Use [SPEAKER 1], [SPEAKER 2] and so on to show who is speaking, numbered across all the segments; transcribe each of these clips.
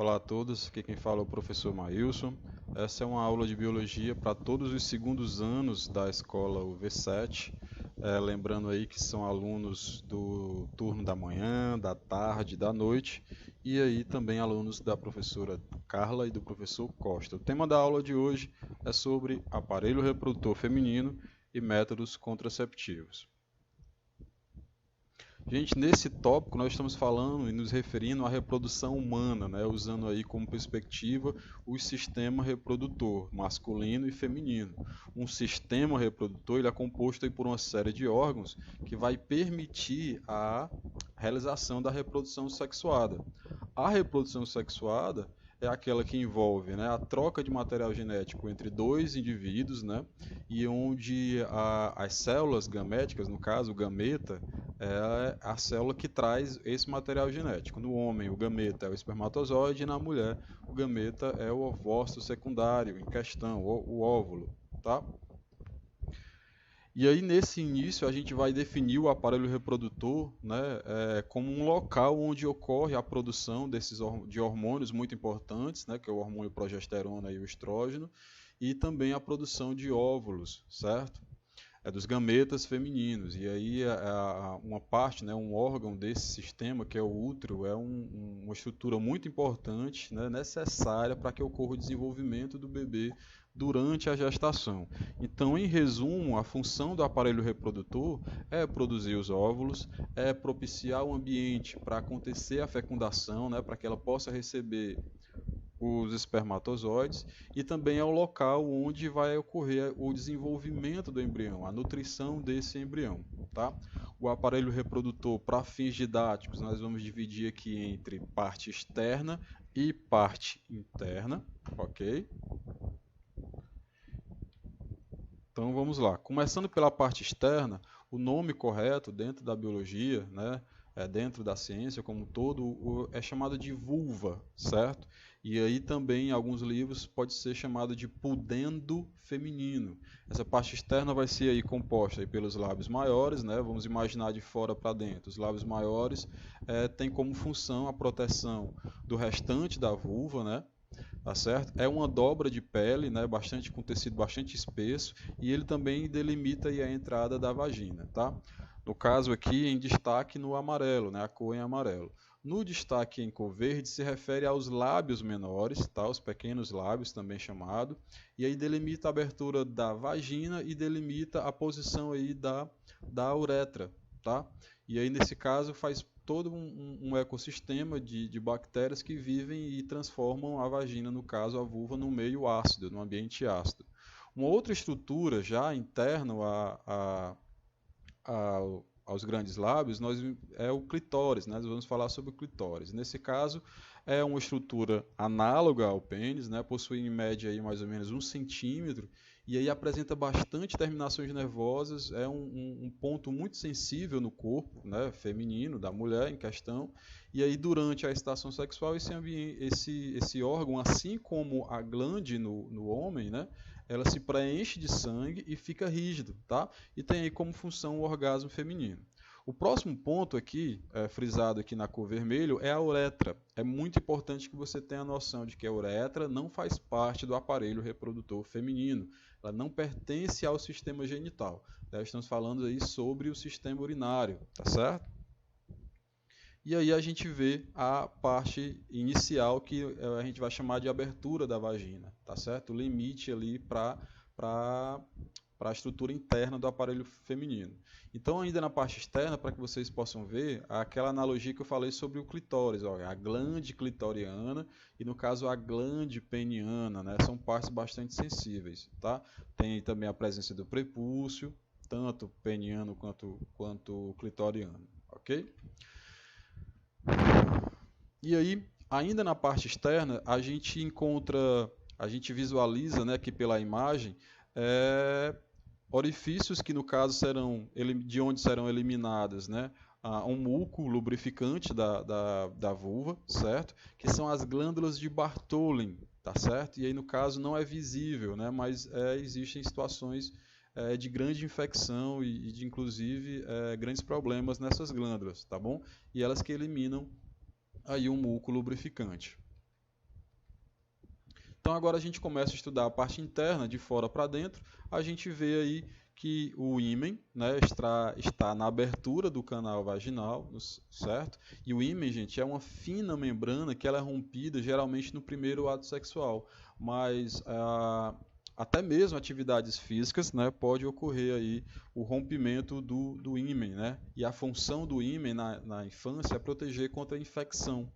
[SPEAKER 1] Olá a todos, aqui quem fala é o professor Maílson. Essa é uma aula de biologia para todos os segundos anos da escola UV7. Lembrando aí que são alunos do turno da manhã, da tarde, da noite, e aí também alunos da professora Carla e do professor Costa. O tema da aula de hoje é sobre aparelho reprodutor feminino e métodos contraceptivos. Gente, nesse tópico nós estamos falando e nos referindo à reprodução humana, né, usando aí como perspectiva o sistema reprodutor masculino e feminino. Um sistema reprodutor ele é composto aí por uma série de órgãos que vai permitir a realização da reprodução sexuada. A reprodução sexuada é aquela que envolve, né, a troca de material genético entre dois indivíduos, né, e onde as células gaméticas, no caso o gameta, é a célula que traz esse material genético. No homem, o gameta é o espermatozoide, e na mulher, o gameta é o ovócito secundário em questão, o óvulo, tá? E aí, nesse início, a gente vai definir o aparelho reprodutor, né, como um local onde ocorre a produção de hormônios muito importantes, né, que é o hormônio progesterona e o estrógeno, e também a produção de óvulos, certo? Dos gametas femininos. E aí uma parte, né, um órgão desse sistema, que é o útero, é uma estrutura muito importante, né, necessária para que ocorra o desenvolvimento do bebê durante a gestação. Então, em resumo, a função do aparelho reprodutor é produzir os óvulos, é propiciar o ambiente para acontecer a fecundação, né, para que ela possa receber os espermatozoides, e também é o local onde vai ocorrer o desenvolvimento do embrião, a nutrição desse embrião. Tá? O aparelho reprodutor, para fins didáticos, nós vamos dividir aqui entre parte externa e parte interna, ok? Então vamos lá. Começando pela parte externa, o nome correto dentro da biologia, né, dentro da ciência como um todo, é chamado de vulva, certo? E aí também em alguns livros pode ser chamado de pudendo feminino. Essa parte externa vai ser aí composta aí pelos lábios maiores, né? Vamos imaginar de fora para dentro. Os lábios maiores têm como função a proteção do restante da vulva, né? Tá certo? É uma dobra de pele, né, bastante com tecido bastante espesso, e ele também delimita aí a entrada da vagina, tá? No caso aqui, em destaque no amarelo, né, a cor em amarelo. No destaque em cor verde se refere aos lábios menores, tá? Os pequenos lábios, também chamado, e aí delimita a abertura da vagina e delimita a posição aí da uretra, tá? E aí nesse caso faz todo um ecossistema de bactérias que vivem e transformam a vagina, no caso a vulva, no meio ácido, no ambiente ácido. Uma outra estrutura já interna aos grandes lábios é o clitóris, né? Nós vamos falar sobre o clitóris. Nesse caso, é uma estrutura análoga ao pênis, né? Possui em média aí mais ou menos 1 centímetro, e aí apresenta bastante terminações nervosas, é um ponto muito sensível no corpo, né, feminino, da mulher em questão, e aí durante a excitação sexual esse órgão, assim como a glande no homem, né, ela se preenche de sangue e fica rígido, tá? E tem aí como função o orgasmo feminino. O próximo ponto aqui, frisado aqui na cor vermelho, é a uretra. É muito importante que você tenha a noção de que a uretra não faz parte do aparelho reprodutor feminino. Ela não pertence ao sistema genital. Estamos falando aí sobre o sistema urinário, tá certo? E aí a gente vê a parte inicial que a gente vai chamar de abertura da vagina, tá certo? O limite ali para a estrutura interna do aparelho feminino. Então, ainda na parte externa, para que vocês possam ver, aquela analogia que eu falei sobre o clitóris, ó, a glande clitoriana e, no caso, a glande peniana, né? São partes bastante sensíveis, tá? Tem também a presença do prepúcio, tanto peniano quanto clitoriano, ok? E aí, ainda na parte externa, a gente visualiza, né, aqui pela imagem, orifícios que no caso de onde serão eliminadas, né, um muco lubrificante da vulva, certo? Que são as glândulas de Bartholin, tá certo? E aí no caso não é visível, né, mas existem situações de grande infecção e de inclusive grandes problemas nessas glândulas, tá bom? E elas que eliminam aí um muco lubrificante. Então agora a gente começa a estudar a parte interna, de fora para dentro, a gente vê aí que o ímen, né, está na abertura do canal vaginal, certo? E o ímen, gente, é uma fina membrana que ela é rompida geralmente no primeiro ato sexual, mas até mesmo atividades físicas, né, pode ocorrer aí o rompimento do ímen, né? E a função do ímen na infância é proteger contra a infecção.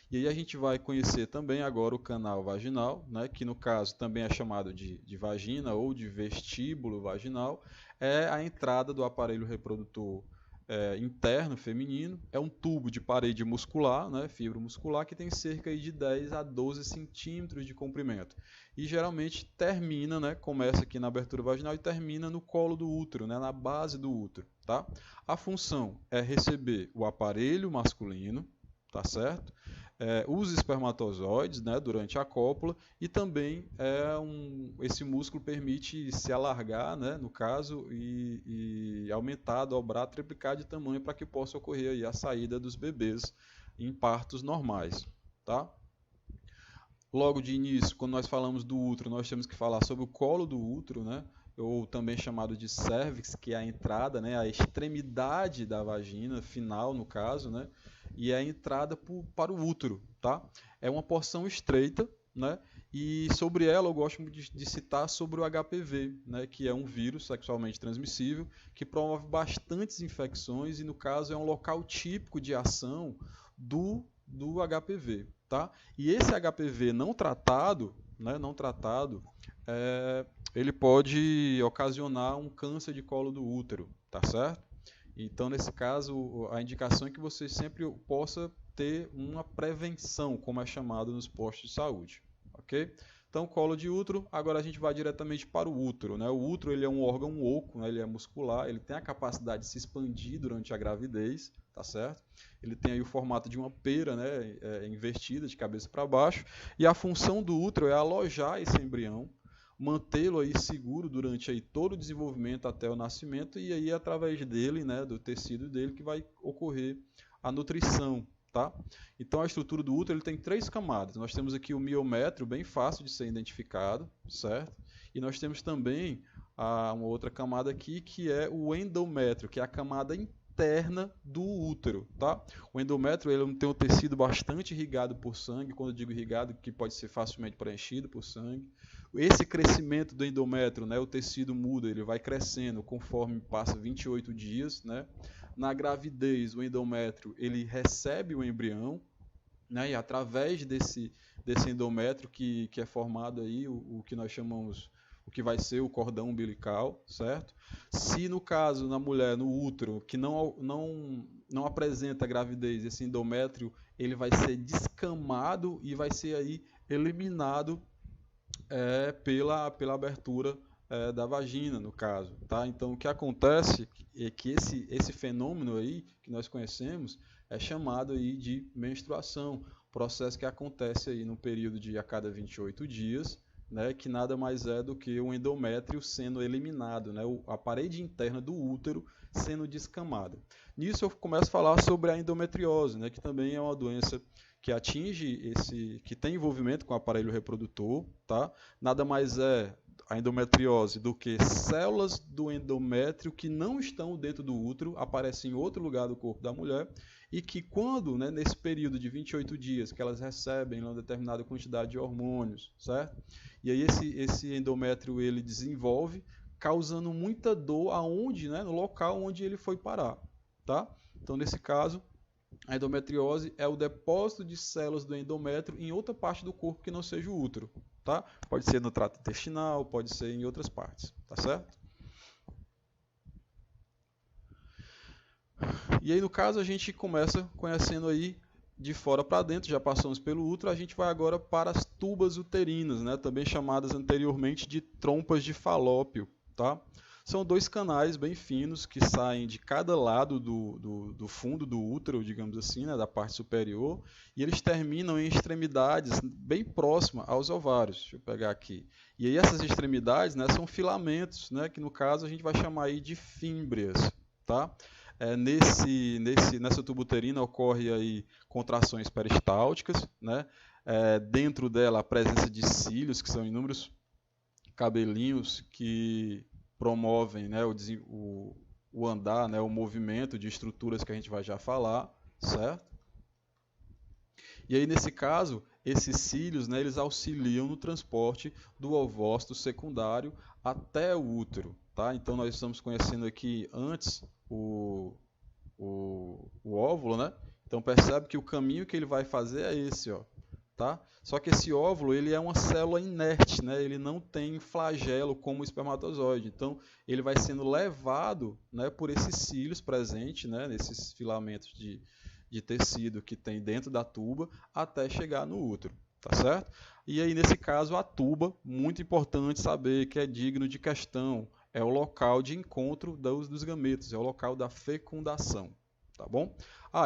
[SPEAKER 1] E aí a gente vai conhecer também agora o canal vaginal, né, que no caso também é chamado de vagina ou de vestíbulo vaginal, é a entrada do aparelho reprodutor interno feminino, é um tubo de parede muscular, né, fibra muscular, que tem cerca de 10 a 12 centímetros de comprimento. E geralmente termina, né, começa aqui na abertura vaginal e termina no colo do útero, né, na base do útero. Tá? A função é receber o aparelho masculino, tá certo? Os espermatozoides, né, durante a cópula, e também esse músculo permite se alargar, né, no caso, e aumentar, dobrar, triplicar de tamanho para que possa ocorrer aí a saída dos bebês em partos normais. Tá? Logo de início, quando nós falamos do útero, nós temos que falar sobre o colo do útero, né, ou também chamado de cérvix, que é a entrada, né, a extremidade da vagina, final no caso, né, e é a entrada para o útero, tá? É uma porção estreita, né? E sobre ela eu gosto de citar sobre o HPV, né? Que é um vírus sexualmente transmissível que promove bastantes infecções e no caso é um local típico de ação do HPV, tá? E esse HPV não tratado, né? Não tratado, ele pode ocasionar um câncer de colo do útero, tá certo? Então, nesse caso, a indicação é que você sempre possa ter uma prevenção, como é chamado nos postos de saúde. Ok? Então, colo de útero, agora a gente vai diretamente para o útero. Né? O útero ele é um órgão oco, né? Ele é muscular, ele tem a capacidade de se expandir durante a gravidez, tá certo? Ele tem aí o formato de uma pera, né? Invertida, de cabeça para baixo, e a função do útero é alojar esse embrião, mantê-lo aí seguro durante aí todo o desenvolvimento até o nascimento e aí através dele, né, do tecido dele que vai ocorrer a nutrição, tá? Então a estrutura do útero ele tem 3 camadas. Nós temos aqui o miométrio, bem fácil de ser identificado, certo? E nós temos também uma outra camada aqui que é o endométrio, que é a camada interna do útero, tá? O endométrio ele tem um tecido bastante irrigado por sangue, quando eu digo irrigado, que pode ser facilmente preenchido por sangue. Esse crescimento do endométrio, né, o tecido muda, ele vai crescendo conforme passa 28 dias, né? Na gravidez, o endométrio ele recebe o embrião, né, e através desse endométrio que é formado aí o que nós chamamos o que vai ser o cordão umbilical, certo? Se no caso na mulher no útero que não apresenta gravidez, esse endométrio ele vai ser descamado e vai ser aí eliminado pela abertura da vagina, no caso. Tá? Então, o que acontece é que esse fenômeno aí que nós conhecemos é chamado aí de menstruação, processo que acontece aí no período de a cada 28 dias, né, que nada mais é do que o endométrio sendo eliminado, né, a parede interna do útero sendo descamada. Nisso eu começo a falar sobre a endometriose, né, que também é uma doença que atinge que tem envolvimento com o aparelho reprodutor, tá? Nada mais é a endometriose do que células do endométrio que não estão dentro do útero, aparecem em outro lugar do corpo da mulher e que quando, né, nesse período de 28 dias, que elas recebem uma determinada quantidade de hormônios, certo? E aí esse endométrio ele desenvolve, causando muita dor aonde, né, no local onde ele foi parar, tá? Então, nesse caso, a endometriose é o depósito de células do endométrio em outra parte do corpo que não seja o útero, tá? Pode ser no trato intestinal, pode ser em outras partes, tá certo? E aí, no caso, a gente começa conhecendo aí de fora para dentro, já passamos pelo útero, a gente vai agora para as tubas uterinas, né? Também chamadas anteriormente de trompas de Falópio, tá? São 2 canais bem finos que saem de cada lado do fundo do útero, digamos assim, né, da parte superior, e eles terminam em extremidades bem próximas aos ovários. Deixa eu pegar aqui. E aí essas extremidades, né, são filamentos, né, que no caso a gente vai chamar aí de fímbrias. Tá? Nessa tuba uterina ocorre aí contrações peristálticas, né? Dentro dela a presença de cílios, que são inúmeros cabelinhos que promovem, né, o andar, né, o movimento de estruturas que a gente vai já falar, certo? E aí, nesse caso, esses cílios, né, eles auxiliam no transporte do ovócito secundário até o útero. Tá? Então, nós estamos conhecendo aqui antes o óvulo, né? Então, percebe que o caminho que ele vai fazer é esse, ó. Tá? Só que esse óvulo ele é uma célula inerte, né? Ele não tem flagelo como o espermatozoide. Então, ele vai sendo levado, né, por esses cílios presentes, né, nesses filamentos de tecido que tem dentro da tuba até chegar no útero, tá certo? E aí, nesse caso, a tuba, muito importante saber que é digno de questão, é o local de encontro dos gametas, é o local da fecundação, tá bom?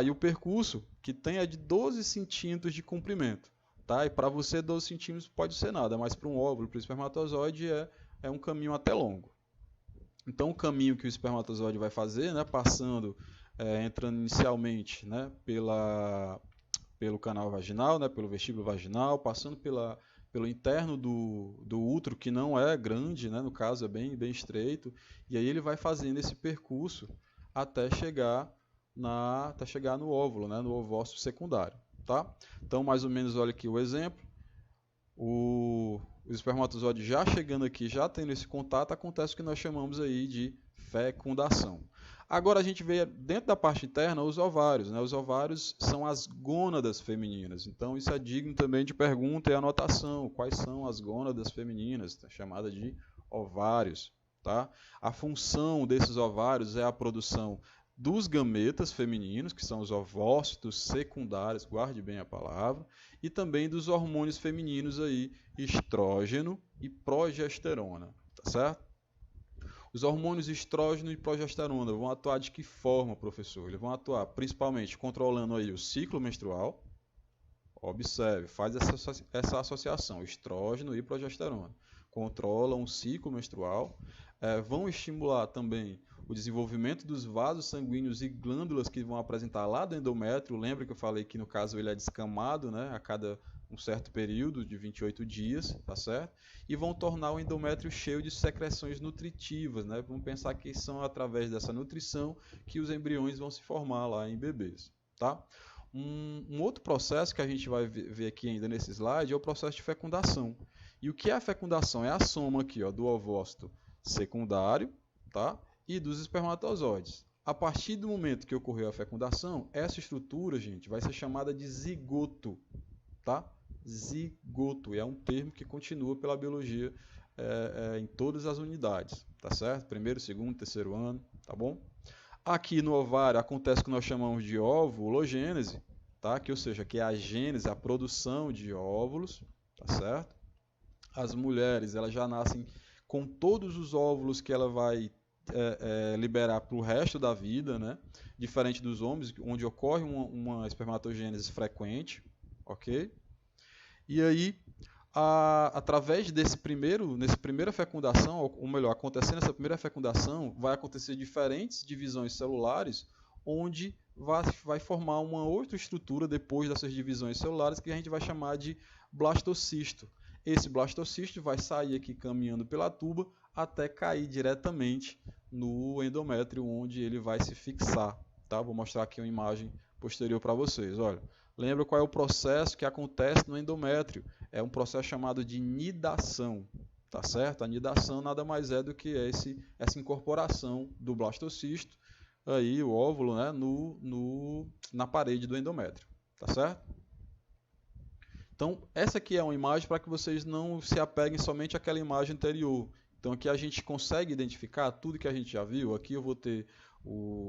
[SPEAKER 1] E o percurso que tem é de 12 centímetros de comprimento, tá? E para você 12 centímetros pode ser nada, mas para um óvulo, para o espermatozoide é um caminho até longo. Então, o caminho que o espermatozoide vai fazer, né, passando, entrando inicialmente, né, pelo canal vaginal, né, pelo vestíbulo vaginal, passando pelo interno do útero, que não é grande, né, no caso é bem estreito, e aí ele vai fazendo esse percurso até chegar no óvulo, né, no ovócito secundário. Tá? Então, mais ou menos, olha aqui o exemplo. O espermatozoide já chegando aqui, já tendo esse contato, acontece o que nós chamamos aí de fecundação. Agora a gente vê dentro da parte interna os ovários, né? Os ovários são as gônadas femininas. Então isso é digno também de pergunta e anotação. Quais são as gônadas femininas? Tá chamada de ovários. Tá? A função desses ovários é a produção dos gametas femininos, que são os ovócitos secundários, guarde bem a palavra, e também dos hormônios femininos aí, estrógeno e progesterona, tá certo? Os hormônios estrógeno e progesterona vão atuar de que forma, professor? Eles vão atuar principalmente controlando aí o ciclo menstrual. Observe, faz essa associação, estrógeno e progesterona. Controlam o ciclo menstrual, vão estimular também o desenvolvimento dos vasos sanguíneos e glândulas que vão apresentar lá do endométrio. Lembra que eu falei que no caso ele é descamado, né, a cada um certo período de 28 dias, tá certo? E vão tornar o endométrio cheio de secreções nutritivas, né? Vamos pensar que são através dessa nutrição que os embriões vão se formar lá em bebês, tá? Um outro processo que a gente vai ver aqui ainda nesse slide é o processo de fecundação. E o que é a fecundação? É a soma aqui, ó, do ovócito secundário, tá? E dos espermatozoides. A partir do momento que ocorreu a fecundação, essa estrutura, gente, vai ser chamada de zigoto, tá? Zigoto, é um termo que continua pela biologia em todas as unidades, tá certo? Primeiro, segundo, terceiro ano, tá bom? Aqui no ovário acontece o que nós chamamos de ovulogênese, tá? Ou seja, que é a gênese, a produção de óvulos, tá certo? As mulheres, elas já nascem com todos os óvulos que ela vai liberar para o resto da vida, né? Diferente dos homens, onde ocorre uma espermatogênese frequente, ok? E aí, através nessa primeira fecundação, ou melhor, acontecendo essa primeira fecundação, vai acontecer diferentes divisões celulares, onde vai formar uma outra estrutura depois dessas divisões celulares que a gente vai chamar de blastocisto. Esse blastocisto vai sair aqui caminhando pela tuba até cair diretamente no endométrio, onde ele vai se fixar. Tá? Vou mostrar aqui uma imagem posterior para vocês. Olha, lembra qual é o processo que acontece no endométrio? É um processo chamado de nidação. Tá certo? A nidação nada mais é do que essa incorporação do blastocisto, aí, o óvulo, né, na parede do endométrio. Tá certo? Então, essa aqui é uma imagem para que vocês não se apeguem somente àquela imagem anterior. Então, aqui a gente consegue identificar tudo que a gente já viu. Aqui eu vou ter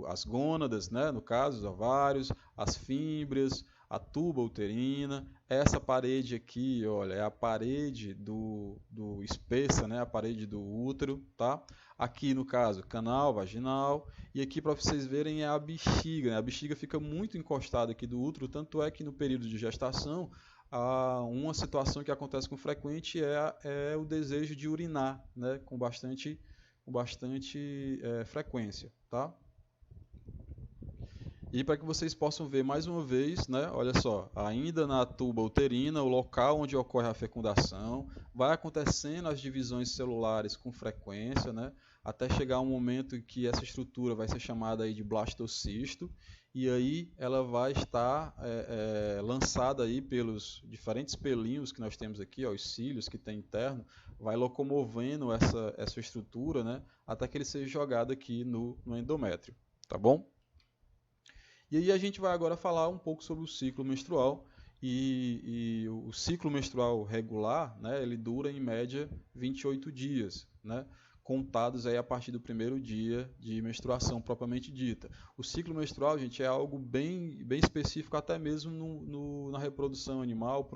[SPEAKER 1] as gônadas, né, no caso, os ovários, as fímbrias, a tuba uterina. Essa parede aqui, olha, é a parede do espessa, né, a parede do útero, tá? Aqui, no caso, canal vaginal. E aqui, para vocês verem, é a bexiga, né? A bexiga fica muito encostada aqui do útero, tanto é que no período de gestação, uma situação que acontece com frequente é o desejo de urinar, né, com bastante frequência, tá? E para que vocês possam ver mais uma vez, né, olha só, ainda na tuba uterina, o local onde ocorre a fecundação, vai acontecendo as divisões celulares com frequência, né, até chegar um momento em que essa estrutura vai ser chamada aí de blastocisto, e aí ela vai estar lançada aí pelos diferentes pelinhos que nós temos aqui, ó, os cílios que tem interno, vai locomovendo essa estrutura, né, até que ele seja jogado aqui no endométrio, tá bom? E aí a gente vai agora falar um pouco sobre o ciclo menstrual. E o ciclo menstrual regular, né, ele dura em média 28 dias, né, contados aí a partir do primeiro dia de menstruação propriamente dita. O ciclo menstrual, gente, é algo bem específico até mesmo na reprodução animal,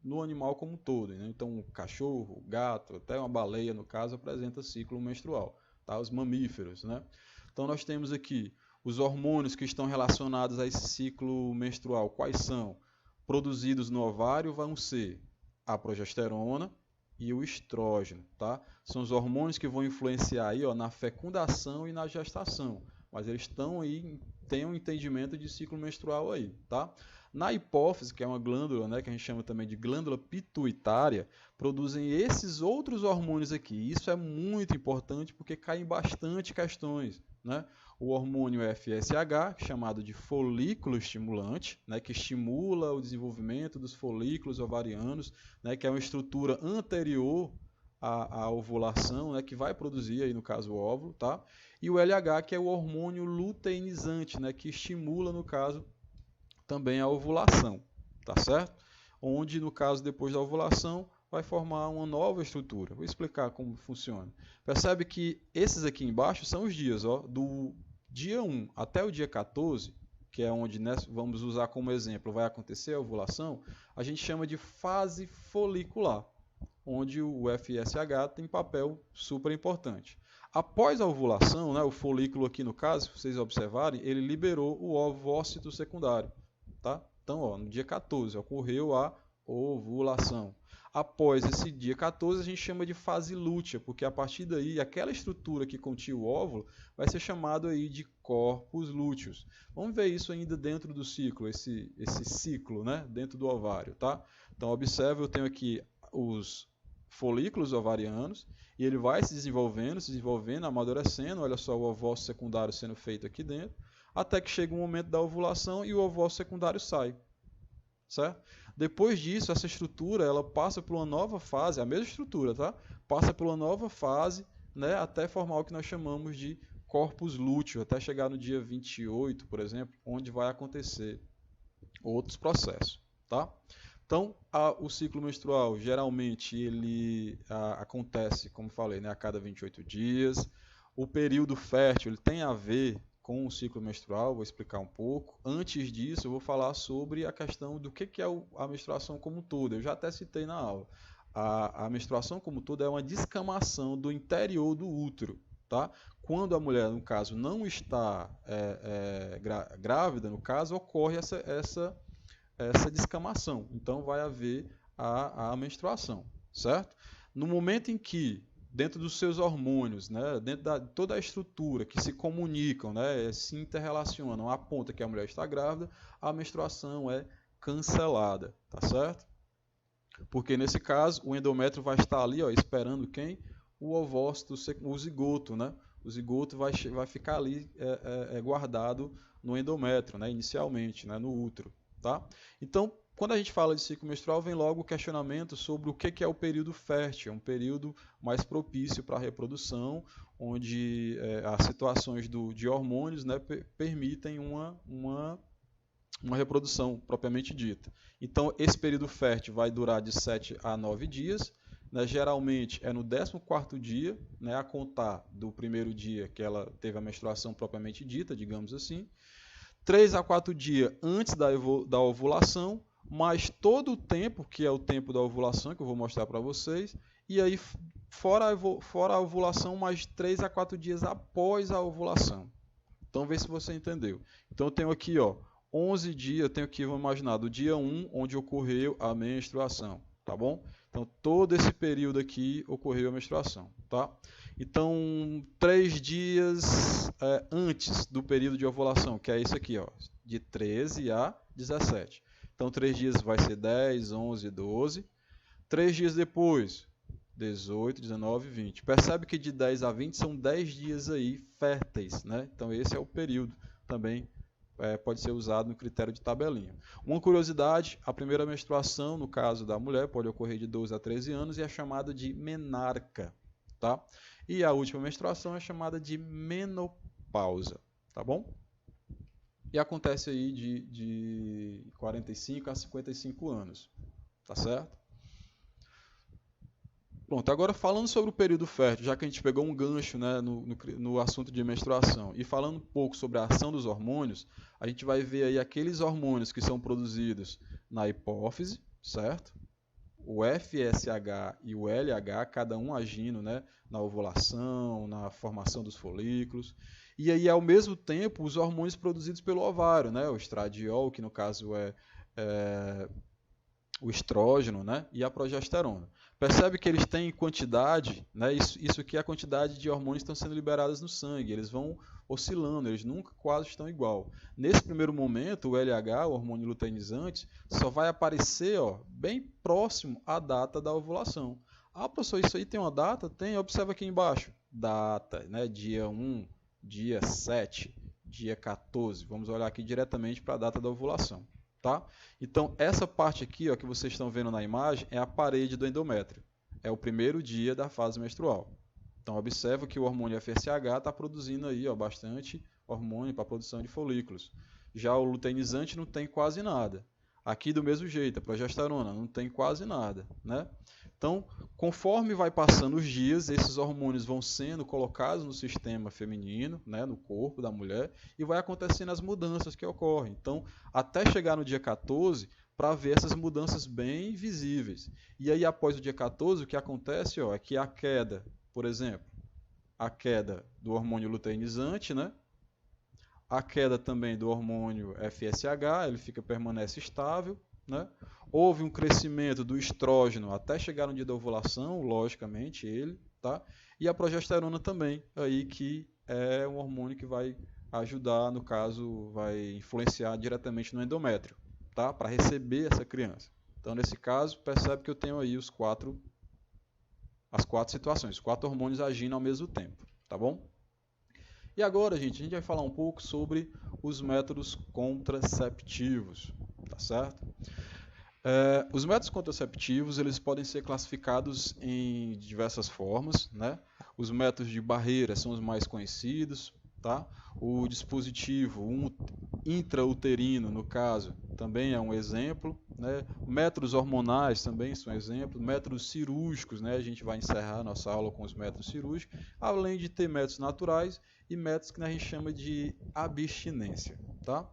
[SPEAKER 1] no animal como um todo, né? Então, o cachorro, o gato, até uma baleia, no caso, apresenta ciclo menstrual, tá? Os mamíferos, né? Então, nós temos aqui os hormônios que estão relacionados a esse ciclo menstrual. Quais são? Produzidos no ovário vão ser a progesterona e o estrógeno, tá? São os hormônios que vão influenciar aí, ó, na fecundação e na gestação, mas eles estão aí, tem um entendimento de ciclo menstrual aí, tá? Na hipófise, que é uma glândula, né, que a gente chama também de glândula pituitária, produzem esses outros hormônios aqui. Isso é muito importante porque caem bastante questões, né? O hormônio FSH, chamado de folículo estimulante, né, que estimula o desenvolvimento dos folículos ovarianos, né, que é uma estrutura anterior à ovulação, né, que vai produzir, aí, no caso, o óvulo. Tá? E o LH, que é o hormônio luteinizante, né, que estimula, no caso, também a ovulação. Tá certo? Onde, no caso, depois da ovulação, vai formar uma nova estrutura. Vou explicar como funciona. Percebe que esses aqui embaixo são os dias, ó, do dia 1 até o dia 14, que é onde, né, vamos usar como exemplo, vai acontecer a ovulação, a gente chama de fase folicular, onde o FSH tem papel super importante. Após a ovulação, né, o folículo aqui no caso, se vocês observarem, ele liberou o ovócito secundário. Tá? Então, ó, no dia 14 ocorreu a ovulação. Após esse dia 14, a gente chama de fase lútea, porque a partir daí, aquela estrutura que continha o óvulo vai ser chamado aí de corpos lúteos. Vamos ver isso ainda dentro do ciclo, esse ciclo, né, dentro do ovário. Tá? Então, observe, eu tenho aqui os folículos ovarianos, e ele vai se desenvolvendo, amadurecendo. Olha só o ovócito secundário sendo feito aqui dentro, até que chega o momento da ovulação e o ovócito secundário sai. Certo? Depois disso, essa estrutura ela passa por uma nova fase, a mesma estrutura, tá? Passa por uma nova fase, né, até formar o que nós chamamos de corpus lúteo, até chegar no dia 28, por exemplo, onde vai acontecer outros processos. Tá? Então, o ciclo menstrual, geralmente, ele acontece, como falei, né, a cada 28 dias. O período fértil ele tem a ver com o ciclo menstrual, vou explicar um pouco. Antes disso, eu vou falar sobre a questão do que é a menstruação como um todo. Eu já até citei na aula. A menstruação como um todo é uma descamação do interior do útero. Tá? Quando a mulher, no caso, não está grávida, no caso, ocorre essa descamação. Então, vai haver a menstruação, certo? No momento em que dentro dos seus hormônios, né, dentro de toda a estrutura que se comunicam, né, se interrelacionam, aponta que a mulher está grávida, a menstruação é cancelada, tá certo? Porque nesse caso o endométrio vai estar ali, ó, esperando quem? O ovócito, o zigoto, né? O zigoto vai ficar ali guardado no endométrio, né, inicialmente, né, no útero, tá? Então, quando a gente fala de ciclo menstrual, vem logo o questionamento sobre o que é o período fértil. É um período mais propício para a reprodução, onde as situações de hormônios, né, permitem uma reprodução propriamente dita. Então, esse período fértil vai durar de 7 a 9 dias. Né, geralmente é no 14º dia, né, a contar do primeiro dia que ela teve a menstruação propriamente dita, digamos assim. 3 a 4 dias antes da ovulação, mais todo o tempo, que é o tempo da ovulação, que eu vou mostrar para vocês, e aí fora a ovulação, mais 3 a 4 dias após a ovulação. Então, vê se você entendeu. Então, eu tenho aqui, ó, 11 dias, eu tenho aqui, vamos imaginar, do dia 1, onde ocorreu a menstruação. tá bom? Então, todo esse período aqui ocorreu a menstruação, tá? Então, 3 dias antes do período de ovulação, que é isso aqui, ó, de 13 a 17. Então, 3 dias vai ser 10, 11, 12. 3 dias depois, 18, 19, 20. Percebe que de 10 a 20 são 10 dias aí férteis, né? Então, esse é o período também. Pode ser usado no critério de tabelinha. Uma curiosidade, a primeira menstruação, no caso da mulher, pode ocorrer de 12 a 13 anos e é chamada de menarca, tá? E a última menstruação é chamada de menopausa, tá bom? E acontece aí de 45 a 55 anos, tá certo? Pronto, agora falando sobre o período fértil, já que a gente pegou um gancho, né, no assunto de menstruação, e falando um pouco sobre a ação dos hormônios, a gente vai ver aí aqueles hormônios que são produzidos na hipófise, certo? O FSH e o LH, cada um agindo, né, na ovulação, na formação dos folículos. E aí, ao mesmo tempo, os hormônios produzidos pelo ovário, né, o estradiol, que no caso é o estrógeno, né, e a progesterona. Percebe que eles têm quantidade, né, isso aqui é a quantidade de hormônios que estão sendo liberados no sangue, eles vão oscilando, eles nunca quase estão igual. Nesse primeiro momento, o LH, o hormônio luteinizante, só vai aparecer bem próximo à data da ovulação. Ah, professor, isso aí tem uma data? Tem, observa aqui embaixo. Data, né, dia 1, dia 7, dia 14. Vamos olhar aqui diretamente para a data da ovulação. Tá? Então, essa parte aqui que vocês estão vendo na imagem é a parede do endométrio. É o primeiro dia da fase menstrual. Então, observa que o hormônio FSH está produzindo aí, bastante hormônio para a produção de folículos. Já o luteinizante não tem quase nada. Aqui, do mesmo jeito, a progesterona não tem quase nada, né? Então, conforme vai passando os dias, esses hormônios vão sendo colocados no sistema feminino, né, no corpo da mulher, e vai acontecendo as mudanças que ocorrem. Então, até chegar no dia 14, para ver essas mudanças bem visíveis. E aí, após o dia 14, o que acontece é que a queda, por exemplo, a queda do hormônio luteinizante, né? A queda também do hormônio FSH, ele permanece estável, né? Houve um crescimento do estrógeno até chegar no dia da ovulação, logicamente ele, tá? E a progesterona também, aí que é um hormônio que vai ajudar, no caso, vai influenciar diretamente no endométrio, tá? Para receber essa criança. Então, nesse caso, percebe que eu tenho aí as quatro situações, os 4 hormônios agindo ao mesmo tempo, tá bom? E agora, gente, a gente vai falar um pouco sobre os métodos contraceptivos, tá certo? Os métodos contraceptivos eles podem ser classificados em diversas formas, né? Os métodos de barreira são os mais conhecidos, tá? O dispositivo intrauterino, no caso, também é um exemplo, né? Métodos hormonais também são exemplos, métodos cirúrgicos, né? A gente vai encerrar nossa aula com os métodos cirúrgicos, além de ter métodos naturais e métodos que a gente chama de abstinência, tá?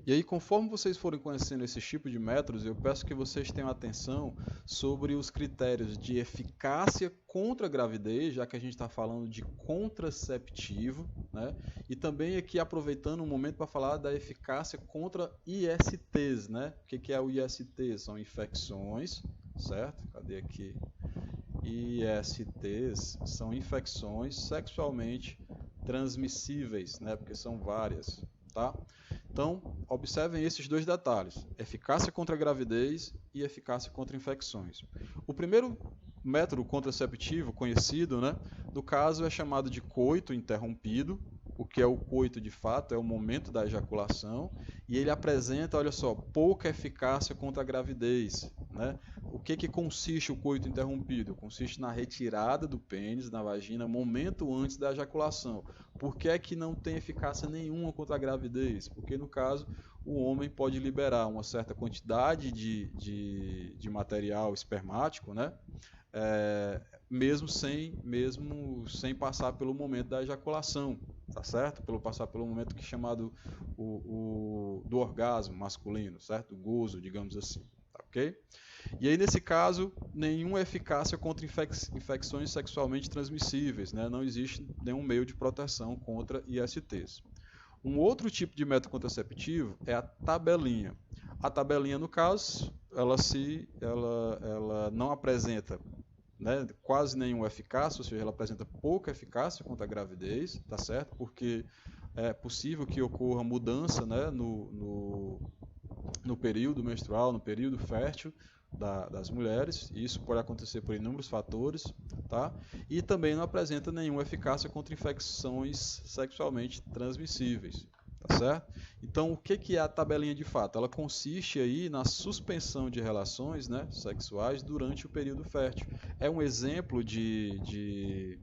[SPEAKER 1] E aí, conforme vocês forem conhecendo esse tipo de métodos, eu peço que vocês tenham atenção sobre os critérios de eficácia contra a gravidez, já que a gente está falando de contraceptivo, né? E também aqui aproveitando um momento para falar da eficácia contra ISTs, né? O que é o IST? São infecções, certo? Cadê aqui? ISTs são infecções sexualmente transmissíveis, né? Porque são várias, tá? Então, observem esses 2 detalhes, eficácia contra a gravidez e eficácia contra infecções. O primeiro método contraceptivo conhecido, né, no caso é chamado de coito interrompido. O que é o coito de fato é o momento da ejaculação e ele apresenta, olha só, pouca eficácia contra a gravidez, né? O que consiste o coito interrompido? Consiste na retirada do pênis da vagina momento antes da ejaculação. Por que é que não tem eficácia nenhuma contra a gravidez? Porque no caso o homem pode liberar uma certa quantidade de material espermático, né? Mesmo sem passar pelo momento da ejaculação, tá certo? Passar pelo momento que é chamado do orgasmo masculino, certo? O gozo, digamos assim, tá ok? E aí, nesse caso, nenhuma eficácia contra infecções sexualmente transmissíveis, né? Não existe nenhum meio de proteção contra ISTs. Um outro tipo de método contraceptivo é a tabelinha. A tabelinha, no caso, ela não apresenta, né, quase nenhuma eficácia, ou seja, ela apresenta pouca eficácia contra a gravidez, tá certo? Porque é possível que ocorra mudança, né, no período menstrual, no período fértil das mulheres, e isso pode acontecer por inúmeros fatores, tá? E também não apresenta nenhuma eficácia contra infecções sexualmente transmissíveis, tá certo? Então, o que é a tabelinha de fato? Ela consiste aí na suspensão de relações, né, sexuais durante o período fértil. É um exemplo de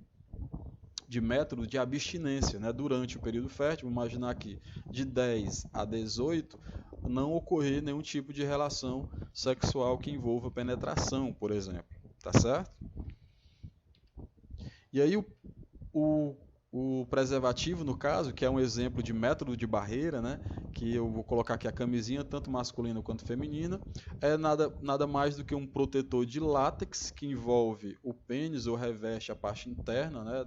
[SPEAKER 1] método de abstinência, né, durante o período fértil. Vamos imaginar aqui, de 10 a 18, não ocorrer nenhum tipo de relação sexual que envolva penetração, por exemplo. Tá certo? E aí o preservativo, no caso, que é um exemplo de método de barreira, né, que eu vou colocar aqui a camisinha, tanto masculina quanto feminina, é nada mais do que um protetor de látex que envolve o pênis ou reveste a parte interna, né,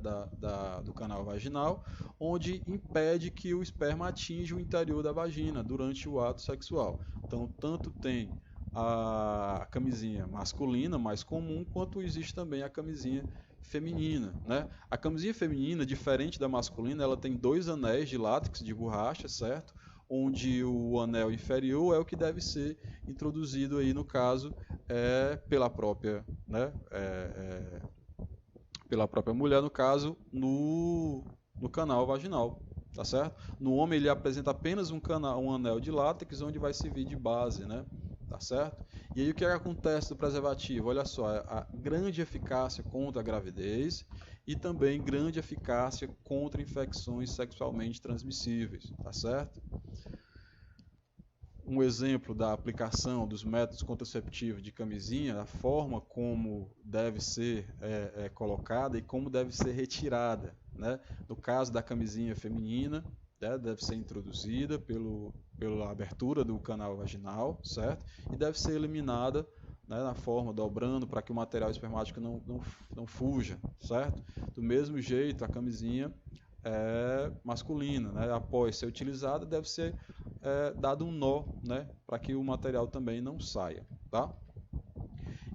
[SPEAKER 1] do canal vaginal, onde impede que o esperma atinja o interior da vagina durante o ato sexual. Então, tanto tem a camisinha masculina, mais comum, quanto existe também a camisinha feminina, né? A camisinha feminina, diferente da masculina, ela tem 2 anéis de látex, de borracha, certo? Onde o anel inferior é o que deve ser introduzido aí, no caso, pela própria, né? Pela própria mulher, no caso, no canal vaginal, tá certo? No homem ele apresenta apenas um anel de látex onde vai servir de base, né? Tá certo? E aí o que acontece do preservativo? Olha só, a grande eficácia contra a gravidez e também grande eficácia contra infecções sexualmente transmissíveis, tá certo? Um exemplo da aplicação dos métodos contraceptivos de camisinha, a forma como deve ser colocada e como deve ser retirada, né? No caso da camisinha feminina, né, deve ser introduzida pela abertura do canal vaginal, certo? E deve ser eliminada, né, na forma dobrando para que o material espermático não fuja, certo? Do mesmo jeito, a camisinha masculina, né, após ser utilizada, deve ser dado um nó, né, para que o material também não saia, tá?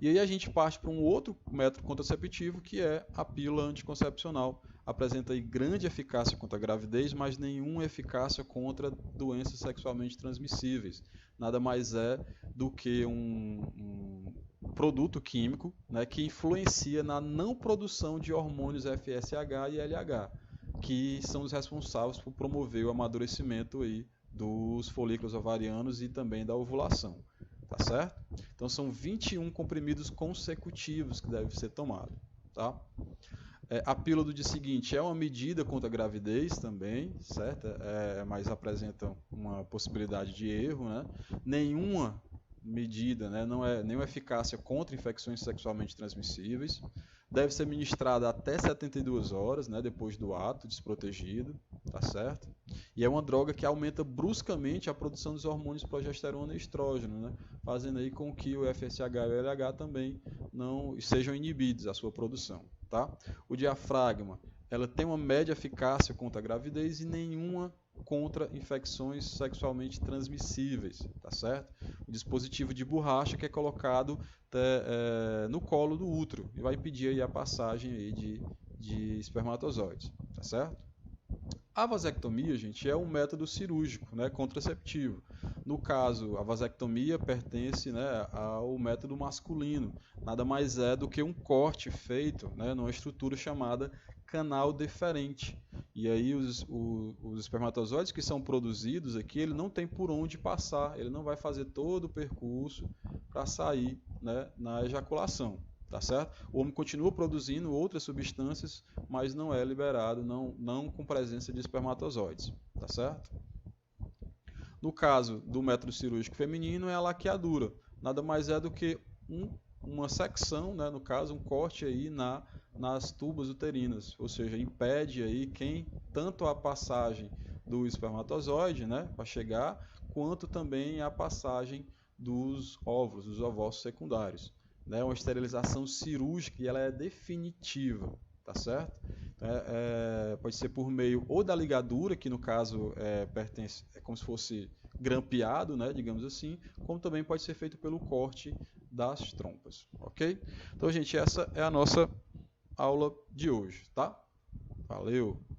[SPEAKER 1] E aí a gente parte para um outro método contraceptivo, que é a pílula anticoncepcional. Apresenta aí grande eficácia contra a gravidez, mas nenhuma eficácia contra doenças sexualmente transmissíveis. Nada mais é do que um produto químico, né, que influencia na não produção de hormônios FSH e LH, que são os responsáveis por promover o amadurecimento aí dos folículos ovarianos e também da ovulação. Tá certo? Então são 21 comprimidos consecutivos que devem ser tomados. Tá? A pílula do dia seguinte é uma medida contra a gravidez também, certo? Mas apresenta uma possibilidade de erro, né? Nenhuma medida, né? Não é nenhuma eficácia contra infecções sexualmente transmissíveis. Deve ser ministrada até 72 horas, né, depois do ato, desprotegido, tá certo? E é uma droga que aumenta bruscamente a produção dos hormônios progesterona e estrógeno, né, fazendo aí com que o FSH e o LH também não sejam inibidos a sua produção, tá? O diafragma, ela tem uma média eficácia contra a gravidez e nenhuma contra infecções sexualmente transmissíveis, tá certo? O dispositivo de borracha que é colocado no colo do útero e vai impedir aí a passagem aí de espermatozoides, tá certo? A vasectomia, gente, é um método cirúrgico, né, contraceptivo. No caso, a vasectomia pertence, né, ao método masculino. Nada mais é do que um corte feito, né, numa estrutura chamada canal deferente. E aí os espermatozoides que são produzidos aqui, ele não tem por onde passar, ele não vai fazer todo o percurso para sair, né, na ejaculação. Tá certo? O homem continua produzindo outras substâncias, mas não é liberado, não com presença de espermatozoides. Tá certo? No caso do método cirúrgico feminino, é a laqueadura. Nada mais é do que uma secção, né, no caso, um corte aí nas tubas uterinas, ou seja, impede aí tanto a passagem do espermatozoide, né, para chegar, quanto também a passagem dos óvulos, dos ovócitos secundários. Né, uma esterilização cirúrgica e ela é definitiva, tá certo? Pode ser por meio ou da ligadura, que no caso pertence, é como se fosse grampeado, né, digamos assim, como também pode ser feito pelo corte das trompas, ok? Então, gente, essa é a nossa aula de hoje, tá? Valeu!